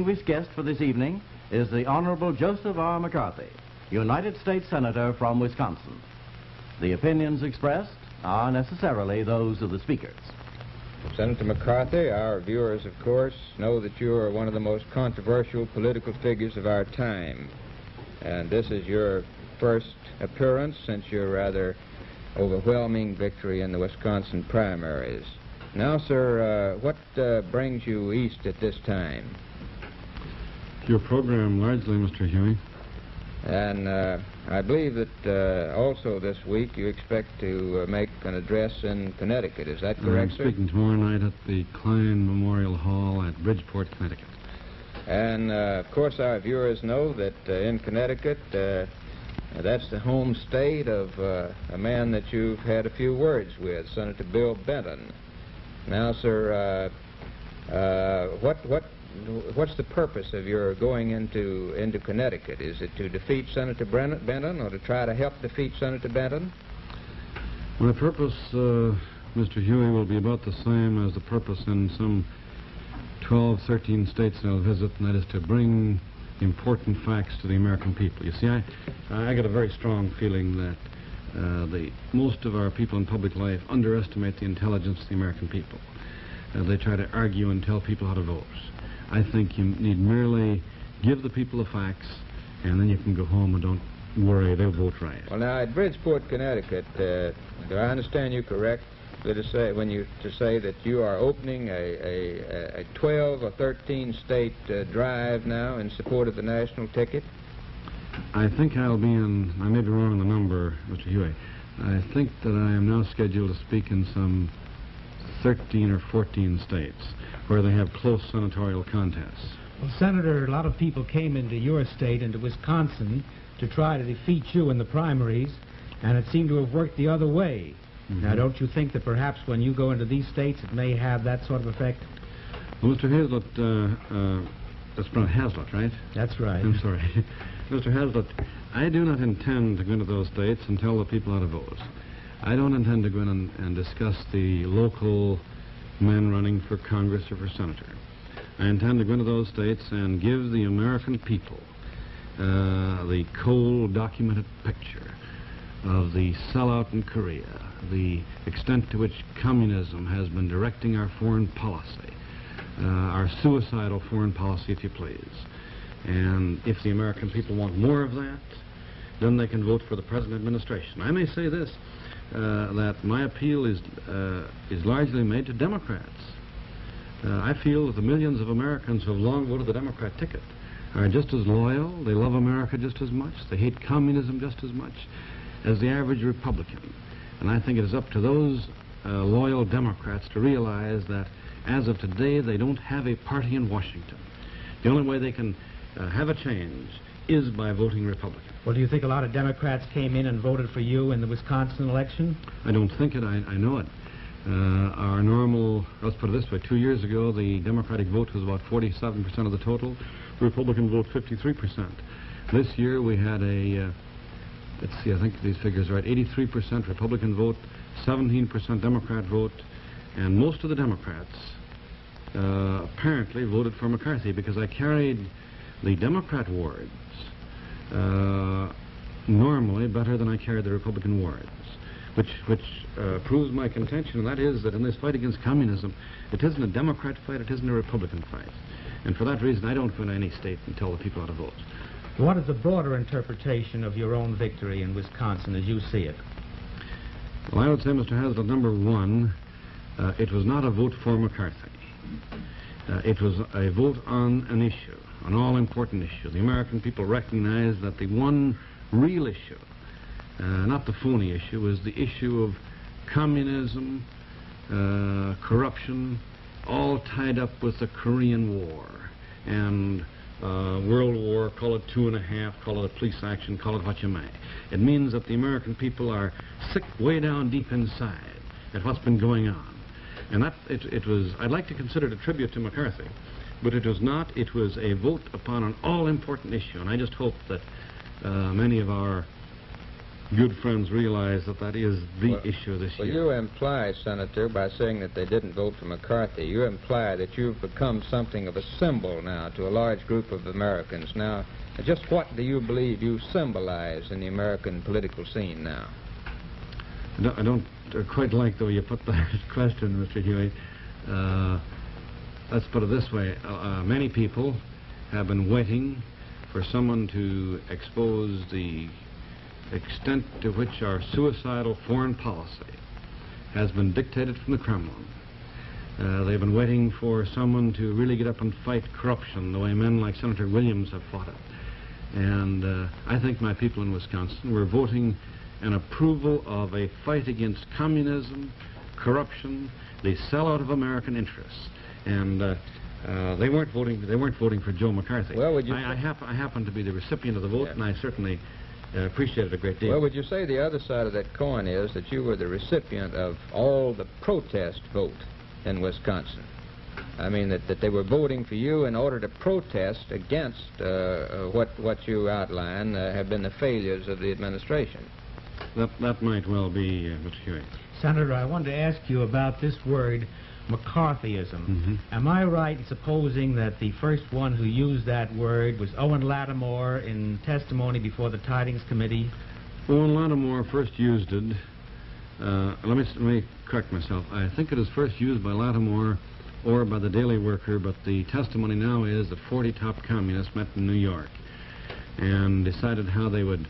Distinguished guest for this evening is the Honorable Joseph R. McCarthy, United States Senator from Wisconsin. The opinions expressed are necessarily those of the speakers. Senator McCarthy, our viewers, of course, know that you are one of the most controversial political figures of our time. And this is your first appearance since your rather overwhelming victory in the Wisconsin primaries. Now, sir, what brings you east at this time? Your program, largely, Mr. Huey. And I believe that also this week you expect to make an address in Connecticut. Is that correct, sir? I'm speaking tomorrow night at the Klein Memorial Hall at Bridgeport, Connecticut. And, of course, our viewers know that in Connecticut, that's the home state of a man that you've had a few words with, Senator Bill Benton. Now, sir, what's the purpose of your going into Connecticut? Is it to defeat Senator Benton or to try to help defeat Senator Benton? My purpose, Mr. Huey, will be about the same as the purpose in some 12, 13 states I'll visit, and that is to bring important facts to the American people. You see, I got a very strong feeling that most of our people in public life underestimate the intelligence of the American people. They try to argue and tell people how to vote. I think you need merely give the people the facts, and then you can go home and don't worry, they'll vote right. Well, now, at Bridgeport, Connecticut, do I understand you correct to say that you are opening a 12 or 13 state drive now in support of the national ticket? I think I'll be in, I may be wrong on the number, Mr. Huey. I think that I am now scheduled to speak in some 13 or 14 states where they have close senatorial contests. Well, Senator, a lot of people came into your state, into Wisconsin, to try to defeat you in the primaries, and it seemed to have worked the other way. Mm-hmm. Now, don't you think that perhaps when you go into these states it may have that sort of effect? Well, Mr. Hazlitt, that's pronounced Hazlitt, right? That's right. I'm sorry. Mr. Hazlitt, I do not intend to go into those states and tell the people how to vote. I don't intend to go in and discuss the local men running for Congress or for senator. I intend to go into those states and give the American people the cold, documented picture of the sellout in Korea, the extent to which communism has been directing our foreign policy, our suicidal foreign policy, if you please. And if the American people want more of that, then they can vote for the present administration. I may say this, that my appeal is largely made to Democrats. I feel that the millions of Americans who have long voted the Democrat ticket are just as loyal, they love America just as much, they hate communism just as much as the average Republican. And I think it is up to those loyal Democrats to realize that as of today they don't have a party in Washington. The only way they can have a change is by voting Republican. Well, do you think a lot of Democrats came in and voted for you in the Wisconsin election? I don't think it. I know it. Our normal, let's put it this way, 2 years ago, the Democratic vote was about 47% of the total. The Republican vote, 53%. This year we had a, let's see, I think these figures are right, 83% Republican vote, 17% Democrat vote, and most of the Democrats apparently voted for McCarthy because I carried the Democrat wards normally better than I carried the Republican wards, which proves my contention, and that is that in this fight against communism, it isn't a Democrat fight, it isn't a Republican fight. And for that reason, I don't go into any state and tell the people how to vote. What is the broader interpretation of your own victory in Wisconsin as you see it? Well, I would say, Mr. Hazlitt, number one, it was not a vote for McCarthy. It was a vote on an issue, an all-important issue. The American people recognize that the one real issue, not the phony issue, is the issue of communism, corruption, all tied up with the Korean War and World War, call it 2.5, call it a police action, call it what you may. It means that the American people are sick way down deep inside at what's been going on. And that, it was, I'd like to consider it a tribute to McCarthy, but it was not. It was a vote upon an all-important issue, and I just hope that many of our good friends realize that that is the issue this year. Well, you imply, Senator, by saying that they didn't vote for McCarthy, you imply that you've become something of a symbol now to a large group of Americans. Now, just what do you believe you symbolize in the American political scene now? I don't quite like the way you put that question, Mr. Huey. Let's put it this way. Many people have been waiting for someone to expose the extent to which our suicidal foreign policy has been dictated from the Kremlin. They've been waiting for someone to really get up and fight corruption the way men like Senator Williams have fought it. And I think my people in Wisconsin were voting an approval of a fight against communism, corruption, the sellout of American interests. And they weren't voting for Joe McCarthy. Well, would you I happen to be the recipient of the vote, and I certainly appreciate it a great deal. Well, would you say the other side of that coin is that you were the recipient of all the protest vote in Wisconsin? I mean, that they were voting for you in order to protest against what you outline have been the failures of the administration. That might well be, Mr. Huey. Senator, I wanted to ask you about this word, McCarthyism. Mm-hmm. Am I right in supposing that the first one who used that word was Owen Lattimore in testimony before the Tidings Committee? Owen Lattimore first used it. Let me correct myself. I think it is first used by Lattimore or by the Daily Worker, but the testimony now is that 40 top communists met in New York and decided how they would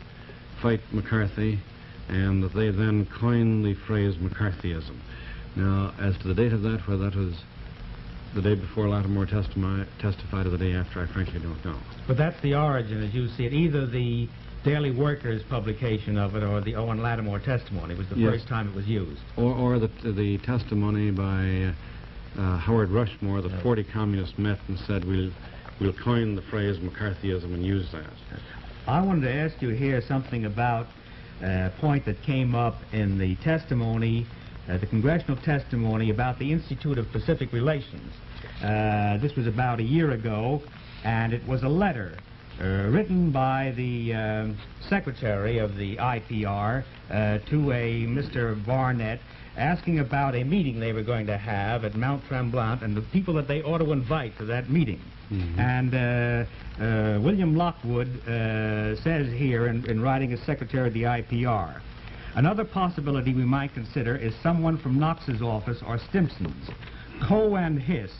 fight McCarthy, and that they then coined the phrase McCarthyism. Now, as to the date of that, whether that was the day before Lattimore testified or the day after, I frankly don't know. But that's the origin, as you see it. Either the Daily Worker's publication of it or the Owen Lattimore testimony was the first time it was used. Or the testimony by Howard Rushmore, the 40 communists met and said, we'll coin the phrase McCarthyism and use that. I wanted to ask you here something about a point that came up in the testimony, the congressional testimony about the Institute of Pacific Relations. This was about a year ago, and it was a letter written by the secretary of the IPR to a Mr. Barnett, asking about a meeting they were going to have at Mount Tremblant and the people that they ought to invite to that meeting. Mm-hmm. And William Lockwood says here in writing as secretary of the IPR, another possibility we might consider is someone from Knox's office or Stimson's. Coe and Hiss,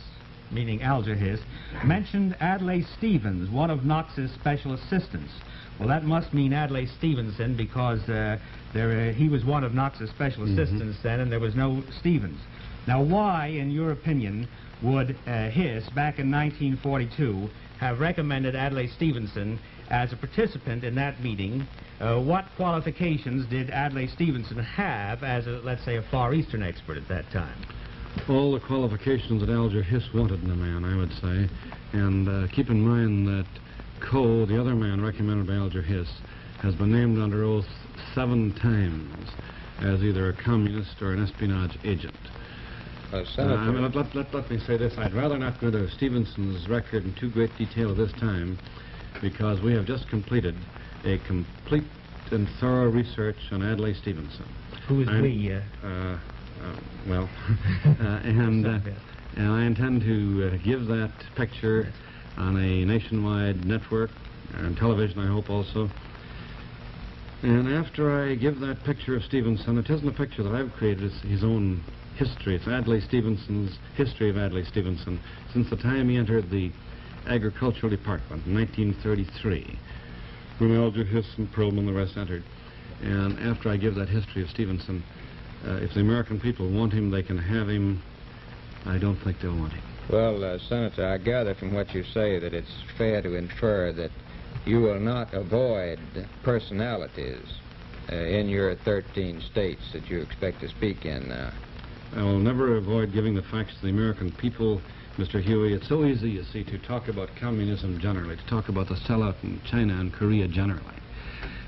meaning Alger Hiss, mentioned Adlai Stevens, one of Knox's special assistants. Well, that must mean Adlai Stevenson, because he was one of Knox's special assistants then, and there was no Stevens. Now, why, in your opinion, would Hiss, back in 1942, have recommended Adlai Stevenson as a participant in that meeting? What qualifications did Adlai Stevenson have as, let's say, a Far Eastern expert at that time? All the qualifications that Alger Hiss wanted in a man, I would say. And keep in mind that Coe, the other man recommended by Alger Hiss, has been named under oath 7 times as either a communist or an espionage agent. Let me say this. I'd rather not go to Stevenson's record in too great detail at this time, because we have just completed a complete and thorough research on Adlai Stevenson. Who is we? And I intend to give that picture on a nationwide network, and television, I hope, also. And after I give that picture of Stevenson, it isn't a picture that I've created, it's his own history. It's Adlai Stevenson's history of Adlai Stevenson since the time he entered the Agricultural Department in 1933, when Alger Hiss and Perlman and the rest entered. And after I give that history of Stevenson, if the American people want him, they can have him. I don't think they'll want him. Well, Senator, I gather from what you say that it's fair to infer that you will not avoid personalities in your 13 states that you expect to speak in now. I will never avoid giving the facts to the American people, Mr. Huey. It's so easy, you see, to talk about communism generally, to talk about the sellout in China and Korea generally.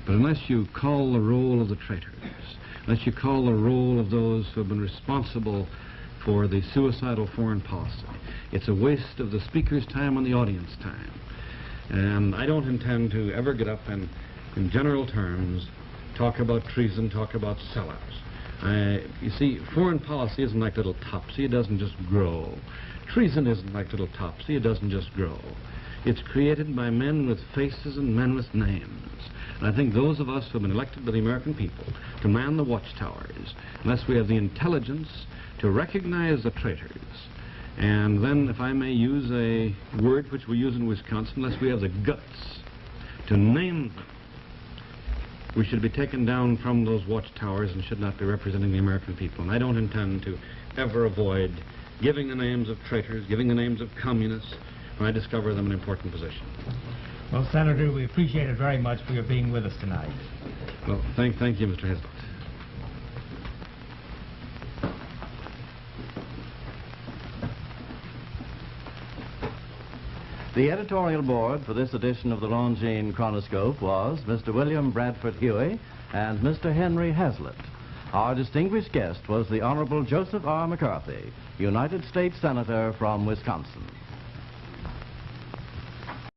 But unless you call the roll of the traitors, unless you call the roll of those who have been responsible for the suicidal foreign policy, it's a waste of the speaker's time and the audience time. And I don't intend to ever get up and, in general terms, talk about treason, talk about sellouts. You see, foreign policy isn't like little topsy. It doesn't just grow. Treason isn't like little topsy. It doesn't just grow. It's created by men with faces and men with names. And I think those of us who have been elected by the American people to man the watchtowers, unless we have the intelligence to recognize the traitors, and then, if I may use a word which we use in Wisconsin, unless we have the guts to name them, we should be taken down from those watchtowers and should not be representing the American people. And I don't intend to ever avoid giving the names of traitors, giving the names of communists when I discover them in important positions. Well, Senator, we appreciate it very much for your being with us tonight. Well, thank you, Mr. Hazlitt. The editorial board for this edition of the Longines Chronoscope was Mr. William Bradford Huey and Mr. Henry Hazlitt. Our distinguished guest was the Honorable Joseph R. McCarthy, United States Senator from Wisconsin.